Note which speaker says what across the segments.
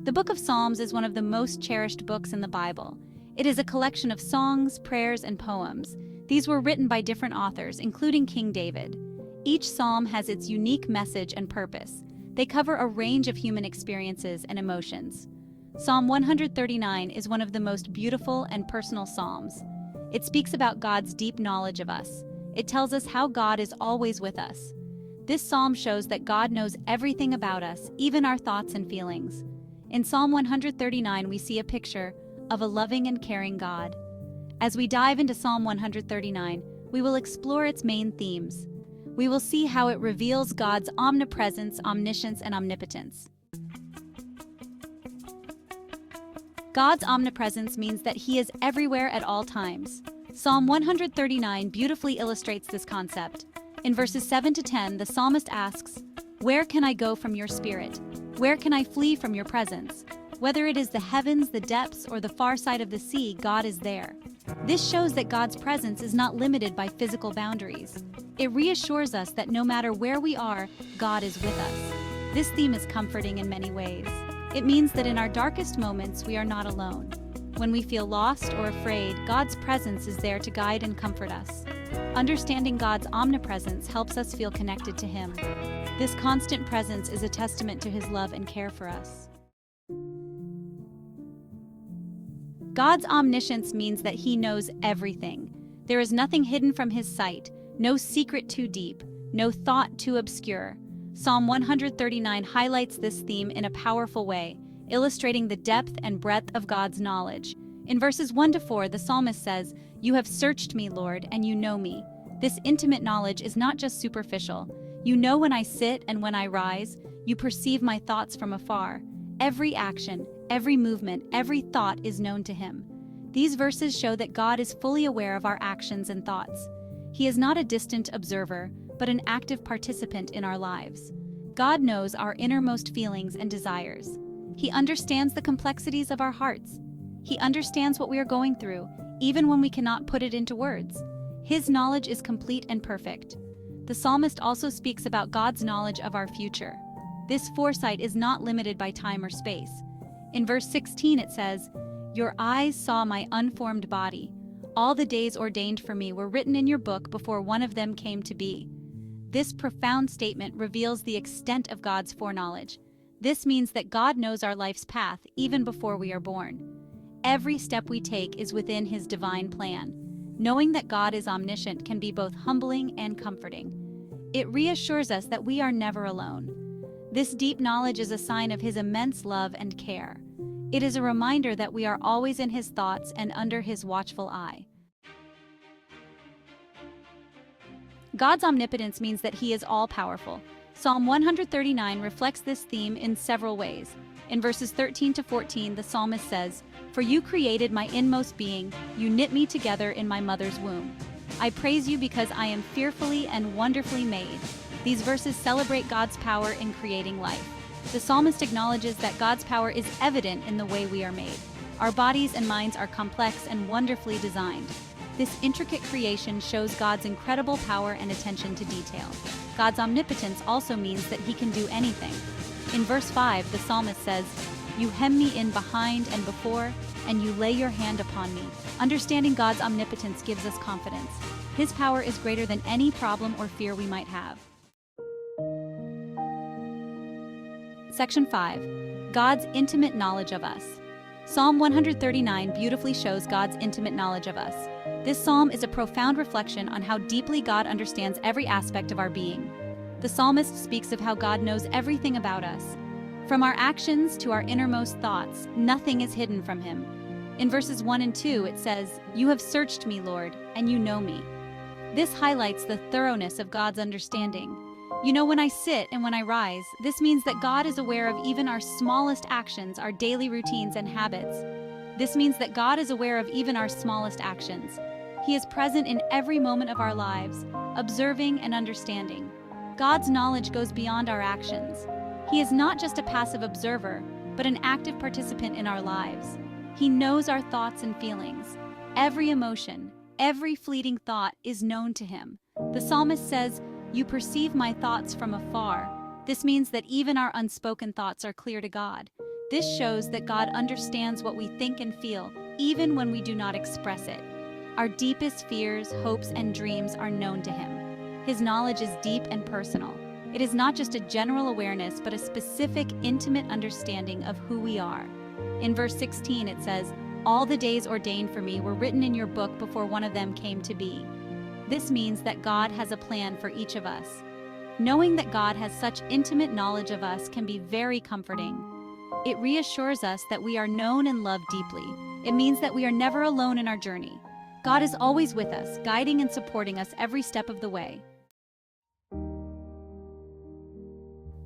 Speaker 1: The book of Psalms is one of the most cherished books in the Bible. It is a collection of songs, prayers, and poems. These were written by different authors, including King David. Each psalm has its unique message and purpose. They cover a range of human experiences and emotions. Psalm 139 is one of the most beautiful and personal psalms. It speaks about God's deep knowledge of us. It tells us how God is always with us. This psalm shows that God knows everything about us, even our thoughts and feelings. In Psalm 139, we see a picture of a loving and caring God. As we dive into Psalm 139, we will explore its main themes. We will see how it reveals God's omnipresence, omniscience, and omnipotence. God's omnipresence means that He is everywhere at all times. Psalm 139 beautifully illustrates this concept. In verses 7 to 10, the psalmist asks, "Where can I go from your spirit? Where can I flee from your presence?" Whether it is the heavens, the depths, or the far side of the sea, God is there. This shows that God's presence is not limited by physical boundaries. It reassures us that no matter where we are, God is with us. This theme is comforting in many ways. It means that in our darkest moments, we are not alone. When we feel lost or afraid, God's presence is there to guide and comfort us. Understanding God's omnipresence helps us feel connected to Him. This constant presence is a testament to His love and care for us. God's omniscience means that He knows everything. There is nothing hidden from His sight, no secret too deep, no thought too obscure. Psalm 139 highlights this theme in a powerful way, illustrating the depth and breadth of God's knowledge. In verses 1 to 4, the psalmist says, "You have searched me, Lord, and you know me." This intimate knowledge is not just superficial. You know when I sit and when I rise. You perceive my thoughts from afar. Every action, every movement, every thought is known to Him. These verses show that God is fully aware of our actions and thoughts. He is not a distant observer, but an active participant in our lives. God knows our innermost feelings and desires. He understands the complexities of our hearts. He understands what we are going through, even when we cannot put it into words. His knowledge is complete and perfect. The psalmist also speaks about God's knowledge of our future. This foresight is not limited by time or space. In verse 16 it says, "Your eyes saw my unformed body. All the days ordained for me were written in your book before one of them came to be." This profound statement reveals the extent of God's foreknowledge. This means that God knows our life's path even before we are born. Every step we take is within His divine plan. Knowing that God is omniscient can be both humbling and comforting. It reassures us that we are never alone. This deep knowledge is a sign of His immense love and care. It is a reminder that we are always in His thoughts and under His watchful eye. God's omnipotence means that He is all-powerful. Psalm 139 reflects this theme in several ways. In verses 13 to 14, the psalmist says, "For you created my inmost being, you knit me together in my mother's womb. I praise you because I am fearfully and wonderfully made." These verses celebrate God's power in creating life. The psalmist acknowledges that God's power is evident in the way we are made. Our bodies and minds are complex and wonderfully designed. This intricate creation shows God's incredible power and attention to detail. God's omnipotence also means that He can do anything. In verse 5, the psalmist says, "You hem me in behind and before, and you lay your hand upon me." Understanding God's omnipotence gives us confidence. His power is greater than any problem or fear we might have. Section 5. God's intimate knowledge of us. Psalm 139 beautifully shows God's intimate knowledge of us. This psalm is a profound reflection on how deeply God understands every aspect of our being. The psalmist speaks of how God knows everything about us. From our actions to our innermost thoughts, nothing is hidden from Him. In verses 1 and 2, it says, "You have searched me, Lord, and you know me." This highlights the thoroughness of God's understanding. You know when I sit and when I rise. This means that God is aware of even our smallest actions, our daily routines and habits. This means that God is aware of even our smallest actions. He is present in every moment of our lives, observing and understanding. God's knowledge goes beyond our actions. He is not just a passive observer, but an active participant in our lives. He knows our thoughts and feelings. Every emotion, every fleeting thought is known to Him. The psalmist says, "You perceive my thoughts from afar." This means that even our unspoken thoughts are clear to God. This shows that God understands what we think and feel, even when we do not express it. Our deepest fears, hopes, and dreams are known to Him. His knowledge is deep and personal. It is not just a general awareness, but a specific, intimate understanding of who we are. In verse 16 it says, "All the days ordained for me were written in your book before one of them came to be." This means that God has a plan for each of us. Knowing that God has such intimate knowledge of us can be very comforting. It reassures us that we are known and loved deeply. It means that we are never alone in our journey. God is always with us, guiding and supporting us every step of the way.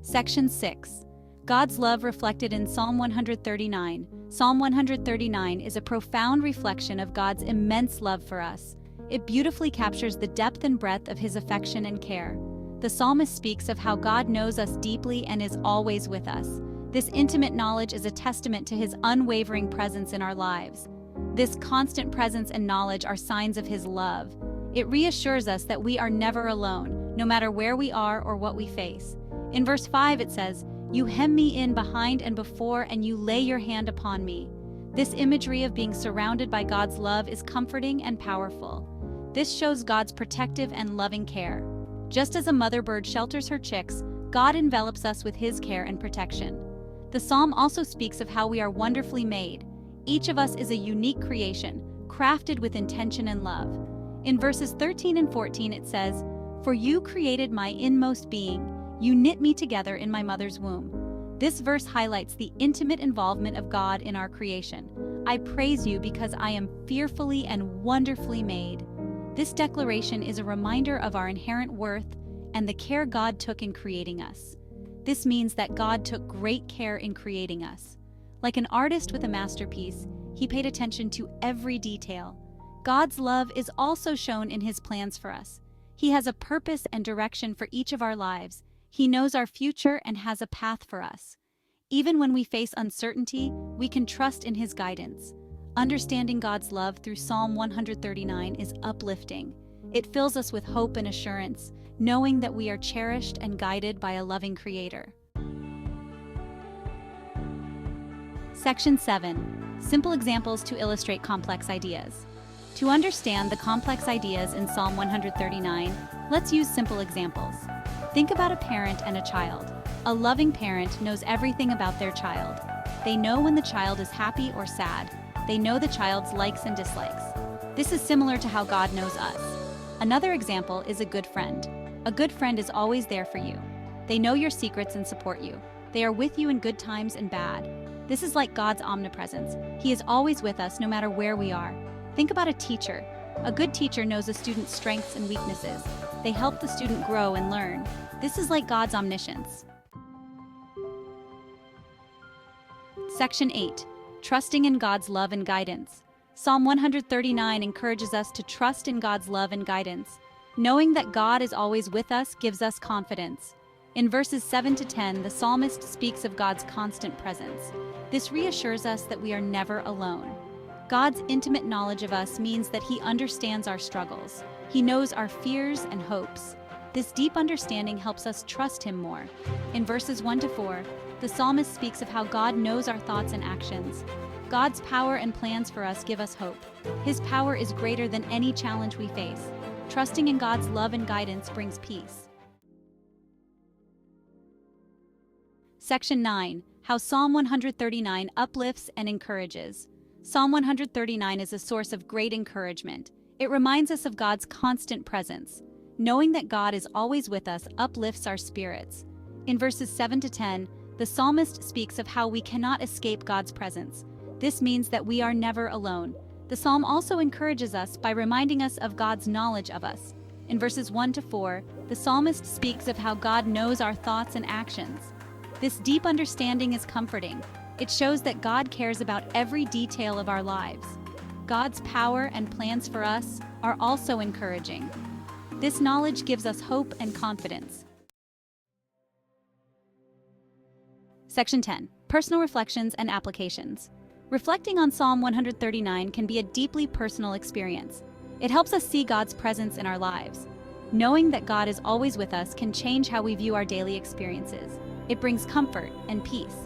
Speaker 1: Section 6. God's love reflected in Psalm 139. Psalm 139 is a profound reflection of God's immense love for us. It beautifully captures the depth and breadth of His affection and care. The psalmist speaks of how God knows us deeply and is always with us. This intimate knowledge is a testament to His unwavering presence in our lives. This constant presence and knowledge are signs of His love. It reassures us that we are never alone, no matter where we are or what we face. In verse 5 it says, "You hem me in behind and before, and you lay your hand upon me." This imagery of being surrounded by God's love is comforting and powerful. This shows God's protective and loving care. Just as a mother bird shelters her chicks, God envelops us with His care and protection. The psalm also speaks of how we are wonderfully made. Each of us is a unique creation, crafted with intention and love. In verses 13 and 14 it says, "For you created my inmost being. You knit me together in my mother's womb." This verse highlights the intimate involvement of God in our creation. "I praise you because I am fearfully and wonderfully made." This declaration is a reminder of our inherent worth and the care God took in creating us. This means that God took great care in creating us. Like an artist with a masterpiece, He paid attention to every detail. God's love is also shown in His plans for us. He has a purpose and direction for each of our lives. He knows our future and has a path for us. Even when we face uncertainty, we can trust in His guidance. Understanding God's love through Psalm 139 is uplifting. It fills us with hope and assurance, knowing that we are cherished and guided by a loving Creator. Section 7. Simple examples to illustrate complex ideas. To understand the complex ideas in Psalm 139, let's use simple examples. Think about a parent and a child. A loving parent knows everything about their child. They know when the child is happy or sad. They know the child's likes and dislikes. This is similar to how God knows us. Another example is a good friend. A good friend is always there for you. They know your secrets and support you. They are with you in good times and bad. This is like God's omnipresence. He is always with us no matter where we are. Think about a teacher. A good teacher knows a student's strengths and weaknesses. They help the student grow and learn. This is like God's omniscience. Section 8. Trusting in God's love and guidance. Psalm 139 encourages us to trust in God's love and guidance. Knowing that God is always with us gives us confidence. In verses 7 to 10, the psalmist speaks of God's constant presence. This reassures us that we are never alone. God's intimate knowledge of us means that He understands our struggles. He knows our fears and hopes. This deep understanding helps us trust Him more. In verses 1 to 4, the psalmist speaks of how God knows our thoughts and actions. God's power and plans for us give us hope. His power is greater than any challenge we face. Trusting in God's love and guidance brings peace. Section 9. How Psalm 139 uplifts and encourages. Psalm 139 is a source of great encouragement. It reminds us of God's constant presence. Knowing that God is always with us uplifts our spirits. In verses 7 to 10, the psalmist speaks of how we cannot escape God's presence. This means that we are never alone. The psalm also encourages us by reminding us of God's knowledge of us. In verses 1 to 4, the psalmist speaks of how God knows our thoughts and actions. This deep understanding is comforting. It shows that God cares about every detail of our lives. God's power and plans for us are also encouraging. This knowledge gives us hope and confidence. Section 10. Personal reflections and applications. Reflecting on Psalm 139 can be a deeply personal experience. It helps us see God's presence in our lives. Knowing that God is always with us can change how we view our daily experiences. It brings comfort and peace.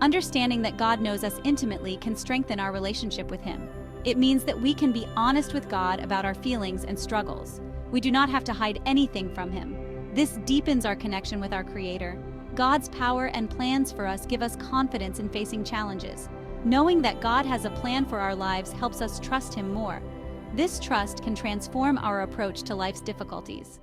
Speaker 1: Understanding that God knows us intimately can strengthen our relationship with Him. It means that we can be honest with God about our feelings and struggles. We do not have to hide anything from Him. This deepens our connection with our Creator. God's power and plans for us give us confidence in facing challenges. Knowing that God has a plan for our lives helps us trust Him more. This trust can transform our approach to life's difficulties.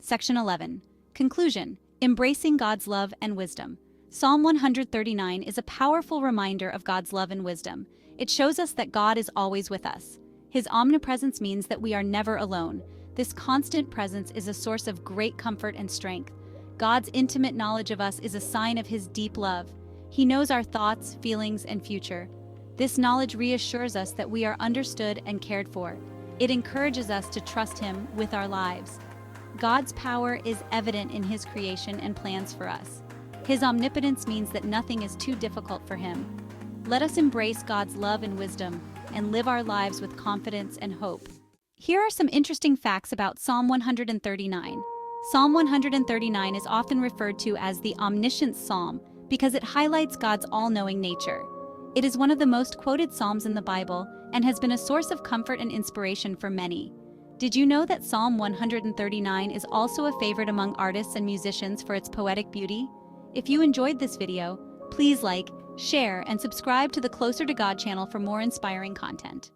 Speaker 1: Section 11. Conclusion. Embracing God's love and wisdom. Psalm 139 is a powerful reminder of God's love and wisdom. It shows us that God is always with us. His omnipresence means that we are never alone. This constant presence is a source of great comfort and strength. God's intimate knowledge of us is a sign of His deep love. He knows our thoughts, feelings, and future. This knowledge reassures us that we are understood and cared for. It encourages us to trust Him with our lives. God's power is evident in His creation and plans for us. His omnipotence means that nothing is too difficult for Him. Let us embrace God's love and wisdom and live our lives with confidence and hope. Here are some interesting facts about Psalm 139. Psalm 139 is often referred to as the omniscience psalm because it highlights God's all-knowing nature. It is one of the most quoted psalms in the Bible and has been a source of comfort and inspiration for many. Did you know that Psalm 139 is also a favorite among artists and musicians for its poetic beauty? If you enjoyed this video, please like, share, and subscribe to the Closer to God channel for more inspiring content.